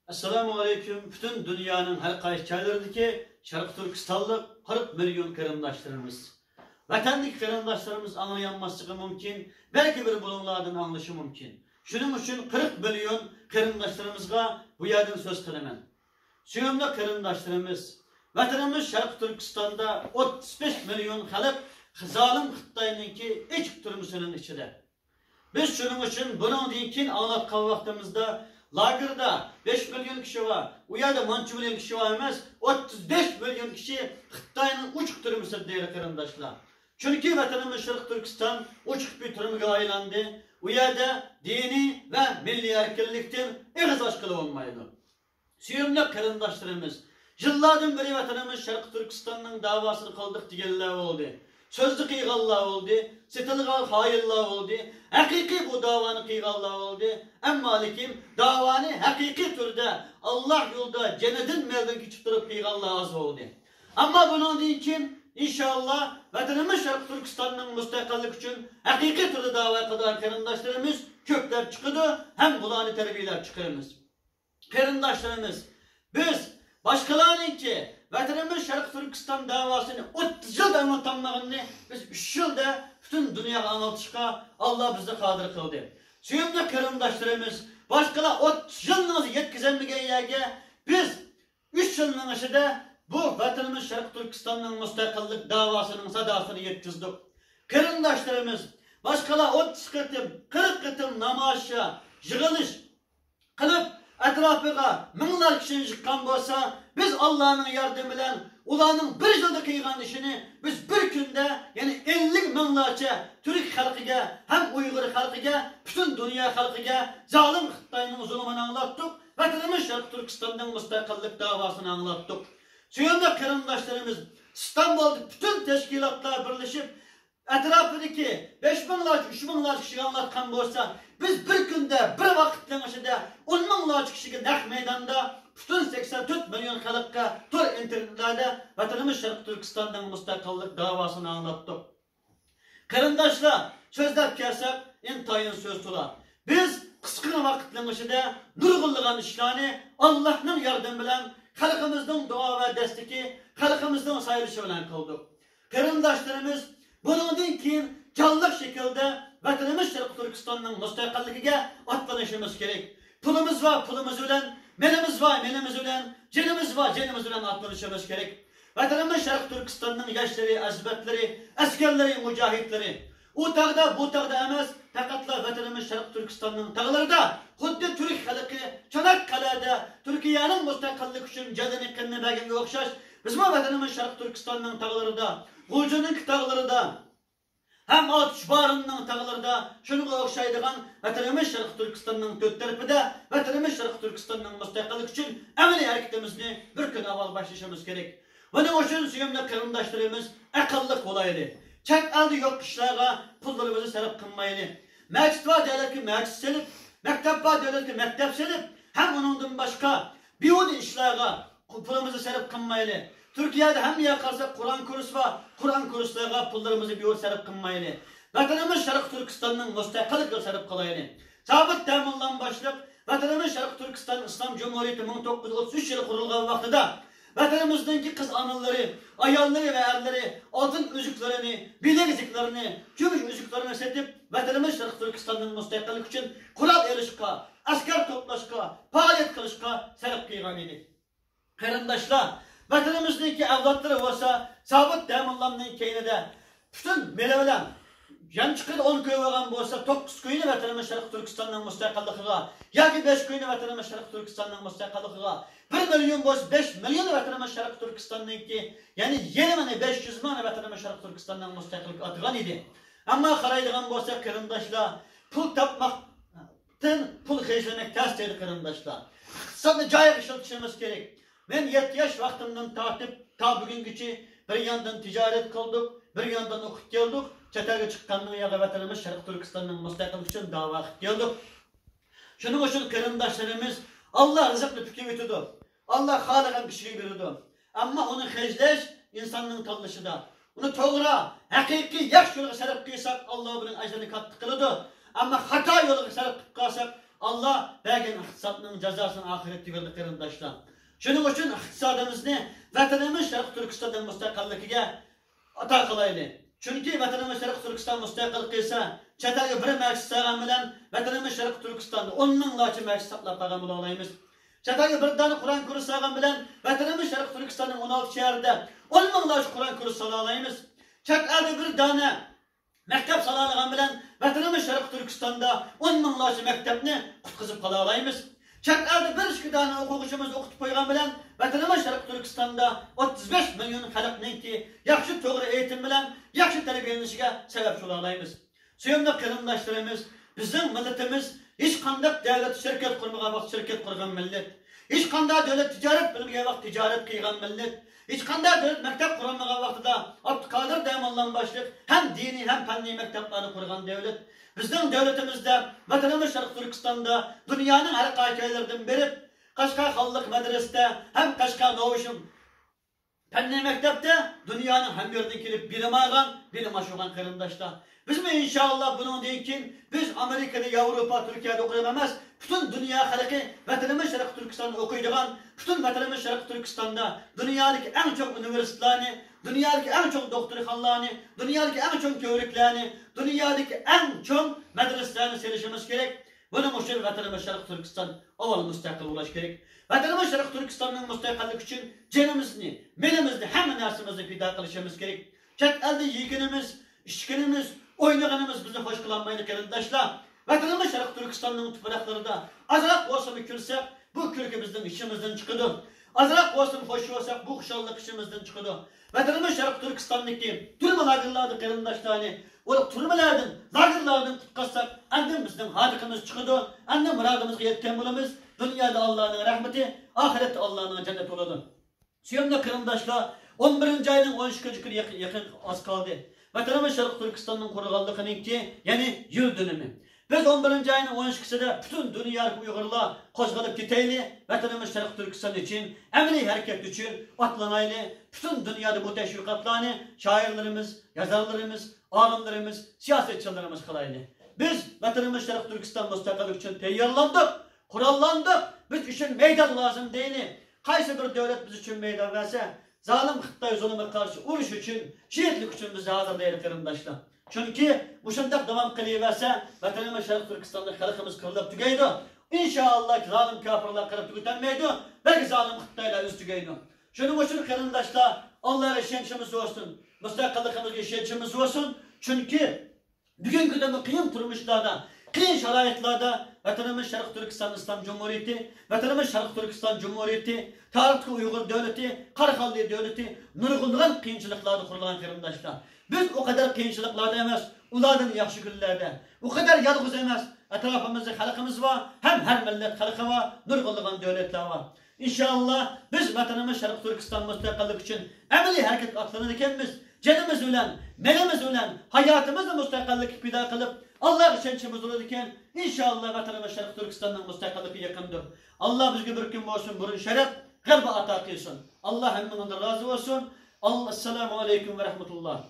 Assalamu aleyküm. Bütün dünyanın her qaysi yerlerindeki Şarkı Türkistanlık 40 milyon qarindaşlarımız. Vatandaki qarindaşlarımız anlayanmaslığı mümkün. Belki bir bulunlardan anlaşı mümkün. Şunun için 40 milyon qarindaşlarımızga bu yerden söz kılaman. Süyümlü qarindaşlarımız, vatanımız Şarkı Türkistan'da 35 milyon halk zalim Xitay'ınki iç turmuşunun içinde. Biz şunun için bunun dinkin anlatkan vaktimizde lagerda 5 milyon kişi var. O yerde mançı milyon kişi var emez. 35 milyon kişi Xitay'ın uçuk turmuşu değerli qarindaşlar. Çünkü vatanımız Şarkı Türkistan uçuk bir turmuga aylandı. O yerde dini ve milli erkinlikten eğiz aşkılı olmaydı. Süyümlü qarindaşlarımız, yıllardan beri vatanımız Şarkı Türkistan'ın davasını kıldık diyenler oldu. Sözlü kıyğallar oldu, setilgal hayırlar oldu, hakiki bu davanı kıyğallar oldu. Ama lakin davanı hakiki türde Allah yolda cennetin melden geçip durup kıyğallar az oldu. Ama bunun için inşallah vatanımız Şarkı Türkistan'ın müstakillik için hakiki türde dava kadar qarindaşlarımız kökler çıkıdı, hem kulağını terbiyeler çıkarımız. Qarindaşlarımız, biz başkalarınınki vatanımız Şarkı Türkistan davasını 30 yılda anlatanlarını biz 3 yılda bütün dünyaya anlatışka Allah bizi kadir kıldı. Süyümlü qarindaşlarımız, başkalar 30 yılınızı yetkizemligen yerge biz 3 yılın içinde bu vatanımız Şarkı Türkistan'ın müstakillik davasının sadasını yetkizdik. Qarindaşlarımız, başkalar 30 kıtım, 40 kıtım namaşa, yığılış kılıp etrafıga minlar kişinin çıkan bolsa, biz Allah'ın yardımıyla ulanın bir yılda kıygan işini biz bir günde yani 50 minlarca Türk halkıga hem Uygur halkıga bütün dünya halkıga zalim Xitay'ın zulmünü anlattık. Vatanımız Şarkı Türkistan'dan müstakillik davasını anlattık. Süyümlü qarindaşlarımız, İstanbul'da bütün teşkilatlar birleşip etrafındaki 5 binlerce, 3 binlerce kişiye anlatkan bolsa, biz bir günde, bir vakitlerin içinde 10 binlerce kişiye nek meydanda, bütün 84 milyon halkka tur internetlerde vatanımız Şarkı Türkistan'dan müstakillik davasını anlattık. Qarindaşlar, sözlep kelsek, intayın söz tula. Biz kıskın vakitlerin içinde nurgulluğun işlerini Allah'ın yardımıyla halkımızın dua ve desteki, halkımızın sayılışı bilen kıldık. Qarindaşlarımız, bunun keyin canlı şekilde vatanımız Şarkı Türkistan'ın müstakilliğine atlanışımız gerek. Pulumuz var, pulumuz ölen, menimiz var, menimiz ölen, canımız var, canımız ölen atlanışımız gerek. Vatanımız Şarkı Türkistan'ın yaşları, azbetleri, askerleri, mücahitleri. O tağda, bu tağda emez, takatlar vatanımız Şarkı Türkistan'ın tağlarında, xuddi Türk halkı, Çanakkale'de, Türkiye'nin müstakillik için canını kanını vergenge okşaş, bizim vatanımız Şarkı Türkistan'ın tağlarında, Gulcu'nun tağlarında, hem Atış Barı'nın tağlarında, şunu okşaydıgan vatanımız Şarkı Türkistan'ın dört tarafıda, vatanımız Şarkı Türkistan'ın müstakillik için emeli hareketimizni bir gün avval başlayışımız gerek. Bunun için süyümlü qarindaşlarımız akıllık olaydı. Çek aldı yok kişilerine pullarımızı serip kınmayını. Meclis var derler ki meclis selip, mektep var derler ki mektep selip, hem onundan başka biyodi işlerine pullarımızı serip kınmayını. Türkiye'de hem yakarsak Kur'an kursu var, Kur'an kurslarına pullarımızı biyodi serip kınmayını. Vatanımız Şarkı Türkistan'ın müstakillik serip kılayını. Sabit teminlan başlık, vatanımız Şarkı Türkistan İslam Cumhuriyeti 1933 yılı kurulgan vaxtıda vatanımızdaki kız anıları, ayalları ve erleri altın üzüklerini, bileziklerini, gümüş üzüklerini setip vatanımız Şarkı Türkistan'ın müstakillik için kural erişka, asker toplaşka, faaliyet kılışka serip kıygan idi. Qarindaşlar, vatanımızdaki evlatları olsa sabit teminlanın keynide bütün meleveler yan çıkıda 10 köy olan bolsa 9 köyünü vatanımız Şarkı Türkistan'ın müstakilliğine, ya ki 5 köyünü vatanımız Şarkı Türkistan'ın müstakilliğine, 1 milyon bolsa 5 milyon vatanımız Şarkı Türkistan'ın ki, yani 500 milyon vatanımız Şarkı Türkistan'ın müstakillik atıgan idi. Ama qaraydigan bolsa qarindaşlar, pul tapmaktan pul xeyirlemek ters deydi qarindaşlar. İqtisadni joyiga ishlatishimiz gerek. Men 7 yaş vaktimden tartip ta bugünküçe bir yandan ticaret kıldık, bir yandan okut geldik. Çeterge çıkanlığı yağı vatanımız Şarkı Türkistan'ın müstakillik için dava geldik. Şunun için qarindaşlarımız Allah rızıklı tüküvütüdü. Allah halagan kişiyi verirdi. Ama onu hecleş insanın tanışıda. Onu toğra, hakiki yaş yolu sarıp kıysak Allah bunun ajrını kattı kılıdı. Ama hata yolu sarıp kıysak Allah belki iktisatının cezasını ahirette verdi kardeşler. Şunun için iktisadımızı vatanımız Şarkı Türkistan'dan müstakilliğe ata kılaylı. Çünkü vatanımız Şarkı Türkistan müstakil ise çetelge bir meclis sağlam bilen vatanımız Şarkı Türkistan'da 10 minglarca meclis saklap kalgan bulayımız. Çetelge bir tane Kur'an kursu sağlam bilen vatanımız Şarkı Türkistan'ın 16 şehirde 10 minglarca Kur'an kursu sağlayımız. Çetelge bir tane mektep sağlayan bilen vatanımız Şarkı Türkistan'da 10 minglarca mektepni kutkızıp kalalayımız. Çetelge bir iki tane okuyucumuz okutup koygan bilen vatanımız Şarkı Türkistan'da 35 milyon halkının ki yaxşı doğru eğitim bilen yaxşı terbiyelenişine sebep olayımız. Suyumda kırımdaşlarımız, bizim milletimiz hiç kandak devlet şirket kurmağa bak şirket kurgan millet. Hiç kandak devlet ticaret bilmeye bak ticaret kıygan millet. Hiç kandak devlet mektep kurmağa vaktida Abdülkadir Dayman'dan başlayıp hem dini hem fenni mekteplerini kurgan devlet. Bizden devletimizde, vatanımız Şarkı Türkistan'da dünyanın her kayıtlarından beri Kaşgar Hallık Medresesi'de hem Kaşgar Doğuşum fenni mektepte dünyanın hem yerden gelip bilim ağan, bilim aşılan karındaşlar. Biz mi inşallah bunun deyken biz Amerika'da, Avrupa, Türkiye'de okuyamamaz. Bütün dünya halkı vatanımız Şarkı Türkistan'da okuyduğun, bütün vatanımız Şarkı Türkistan'da dünyadaki en çok üniversitelerini, dünyadaki en çok doktorhanlarını, dünyadaki en çok köylüklerini, dünyadaki en çok medreselerini serişimiz gerek. Bunun için vatanımız Şarkı Türkistan oval müstakil ulaş gerek. Vatanımız Şarkı Türkistan'ın müstakillik için canımızı, melimizi, hem narsımızı fida kılışımız gerek. Çet elde yiğinimiz, işkinimiz, oynağınımız bizi hoş kılanmayın kardeşler. Vatanımız Şarkı Türkistan'ın topraklarında azrak olsa mükürsek bu kürkü bizden işimizden çıkıdı. Azrak olsa hoş olsak bu kuşallık işimizden çıkıdı. Vatanımız Şarkı Türkistan'daki türme lagırlardı kardeşler. O türmelerden, lagırlardan tutkasak annem bizden hadikimiz çıkıdı. Annem muradımızı yetken bulumuz. Dünyada Allah'ın rahmeti, ahirette Allah'ın cennet oladı. Suyumda kardeşler 11. ayının 13. günü yakın az kaldı. Vatanımız Şarkı Türkistan'ın kurulduğunun ki yani yıl dönümü. Biz 11. ayının 12'sinde bütün dünya Uygurlar kozgalıp giteyli vatanımız Şarkı Türkistan için, emri hareket için atlanaylı, bütün dünyada bu teşvikatlarını şairlerimiz, yazarlarımız, alimlerimiz, siyasetçilerimiz kılaylı. Biz vatanımız Şarkı Türkistan müstakillik için teyyarlandık, kurallandık. Biz için meydan lazım değil. Kaysi bir devlet biz için meydan verse, zalim Xitay zulüme karşı uruş için, şehitlik için biz hazır değil kardeşler. Çünkü bu şundak devam kılıverse vatanımız Şarkı Türkistan'da halkımız kırılıp tügeydi. İnşallah zalim kafirler kırıp tügetenmeydi. Belki zalim Xitaylar üst tügeydi. Şunun için kardeşler Allah'a şençimiz olsun. Müstakilliğimizde şençimiz olsun. Çünkü bugünkü de kıyım turmuşlarda, kıyım şarayetlarda vatanımız Şarkı Türkistan İslam Cumhuriyeti, vatanımız Şarkı Türkistan Cumhuriyeti, tarihte Uygur Devleti, Karakallı Devleti, nurgulduğun kıyımçılıklarda kurulan kardeşler. Biz o kadar kıyımçılıklarda emez, ulardan yaxşı günlerde, o kadar yalğız emez, etrafımızda halkımız var, hem her millet halkı var, nurgulduğun devletler var. İnşallah biz vatanımız Şarkı Türkistan müstakillik için emeli hareket atlanırken biz canımız ölen, melimiz ölen, hayatımızla müstakillik pida kılıp Allah işençimiz olurken inşallah vatanımız Şarkı Türkistan'ın müstakilliği yakındır. Allah bizge bir gün olsun, burun şeref, kalbe ata kılsın. Allah hemminden razı olsun. Esselamu aleyküm ve rahmetullah.